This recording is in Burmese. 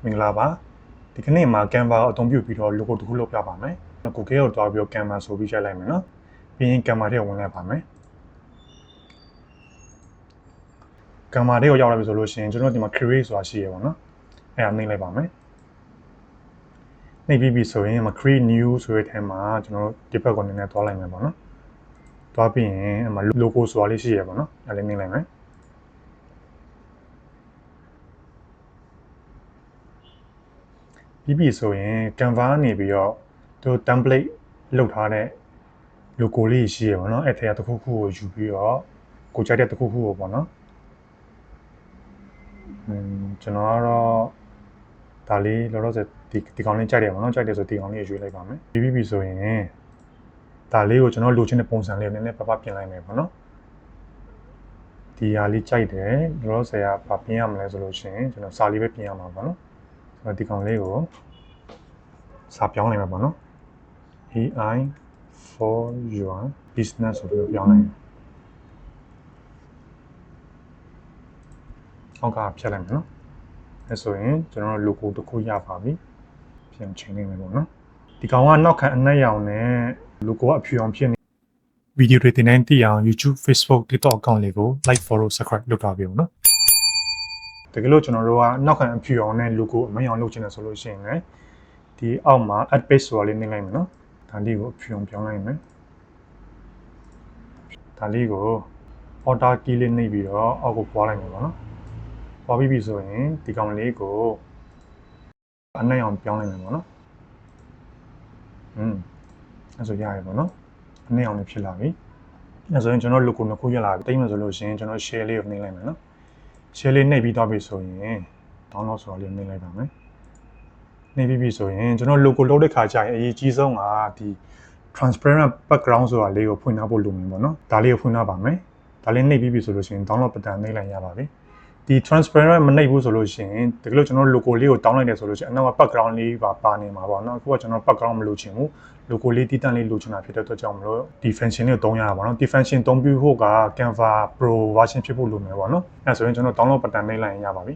မင်္ဂလာပါဒီကနေ့မှာ Canva ကိုအသုံးပြုပြီးတော့ logo တစ်ခုလုပ်ပြပါမယ်ကိုကဲကိုတွားပြီးတော့ Canva ဆိုပြီးရိုက်လိုက်မယ်နော်ပြီးရင် Canva ထဲကိုဝင်လိုက်ပါမယ် Canva ထဲကိုရောက်လာပြီဆိုလို့ရှိရင်ကျွန်တော်ဒီမှာ create ဆိုတာရှိရပါတော့အဲ့ဒါနှိပ်လိုက်ပါမယ်နှိပ်ပြီးပြီဆိုရင် create new ဆိုတဲ့ထဲမှာကျွန်တော်ဒီဘက်ကိုနည်းနည်းတွားလိုက်မယ်ပေါ့နော်တွားပြီးရင်အဲ့မှာ logo ဆိုတာလေးရှိရပါတော့အဲ့ဒါလေးနှိပ်လိုက်မယ်ပြီးပြီဆိုရင် Canva နေပြီးတော့သူ template လုပ်ထားတဲ့ logo လေးရှိရပါတော့အဲ့ထဲကတစ်ခုခုကိုယူပြီးတော့ကိုကြိုက်တဲ့တစ်ခုခုကိုပေါ့နော်ကျွန်တော်ကတော့ဒါလေးလောလောဆယ်ဒီကောင်လေးကြိုက်တယ်ပေါ့နော်ကြိုက်တယ်ဆိုဒီကောင်လေးရွေးလိုက်ပါမယ်ပြီးပြီဆိုရင်ဒါလေးကိုကျွန်တော်လိုချင်တဲ့ပုံစံလေးနည်းနည်းပပြင်လိုက်မယ်ပေါ့နော်ဒီဟာလေးကြိုက်တယ်လောလောဆယ်ကဘာပြင်ရမလဲဆိုလို့ရှိရင်ကျွန်တော်စာလေးပဲပြင်ရမှာပေါ့နော်ဆိုတော့ဒီကောင်လေးကိုစာပြောင်းလိုက်မှာပေါ့နော် AI for your business ဆိုပြီးပြောင်းလိုက်အောက်ကဖြတ်လိုက်မယ်နော်အဲဆိုရင်ကျွန်တော်တို့ logo တစ်ခုရပါပြီပြန်ချိန်နေမယ်ပေါ့နော်ဒီကောင်ကနောက်ခံအနက်ရောင်နဲ့ logo ကအဖြူအောင်ဖြစ်နေဗီဒီယိုတွေတင်တိုင်းသိအောင် YouTube Facebook TikTok account လေးကို like follow subscribe လုပ်ထားပေးဦးနော်တကယ်လို့ကျွန်တော်တို့ကနောက်ခံအဖြူအောင်နဲ့ logo အမရောင်လုပ်ချင်တယ်ဆိုလို့ရှိရင်လည်းဒီအောက်မှာ add page ဆိုတာလေးနှိပ်လိုက်မယ်နော်ဒါလေးကိုအဖြူအောင်ပြောင်းလိုက်မယ်ဒါလေးကို order key လေးနှိပ်ပြီးတော့အောက်ကိုပွားလိုက်မယ်ပေါ့နော်ပွားပြီးပြီဆိုရင်ဒီကောင်လေးကိုအနက်ရောင်ပြောင်းလိုက်မယ်ပေါ့နော်အဲဆိုရရပေါ့နော်အနက်ရောင်လေးဖြစ်လာပြီအဲဆိုရင်ကျွန်တော် logo နှစ်ခုရလာပြီတိတ်မယ်ဆိုလို့ရှိရင်ကျွန်တော် share လေးကိုနှိပ်လိုက်မယ်နော် share လေးနှိပ်ပြီးတော့ပြီဆိုရင် download ဆိုတာလေးနှိပ်လိုက်ပါမယ်နှိပ်ပြီးပြီဆိုရင်ကျွန်တော် logo လုပ်တဲ့ခါကျရင်အရေးကြီးဆုံးကဒီ transparent background ဆိုတာလေးကိုဖွင့်ထားဖို့လိုမယ်ပေါ့နော်ဒါလေးကိုဖွင့်ထားပါမယ်ဒါလေးနှိပ်ပြီးပြီဆိုလို့ရှိရင် download button နှိပ်လိုက်ရပါပြီဒီ transparent မနှိပ်ဘူးဆိုလို့ရှိရင်တကယ်လို့ကျွန်တော် logo လေးကိုတောင်းလိုက်တယ်ဆိုလို့ရှိရင်အနောက်က background လေးပါနေမှာပေါ့နော်အခုကကျွန်တော် background မလိုချင်ဘူး logo လေးတည်တံ့လေးလိုချင်တာဖြစ်တဲ့အတွက်ကြောင့်မလို့ဒီ function လေးကိုသုံးရတာပေါ့နော်ဒီ function သုံးပြီးဖို့က Canva Pro version ဖြစ်ဖို့လိုမယ်ပေါ့နော်အဲဆိုရင်ကျွန်တော် download button နှိပ်လိုက်ရင်ရပါပြီ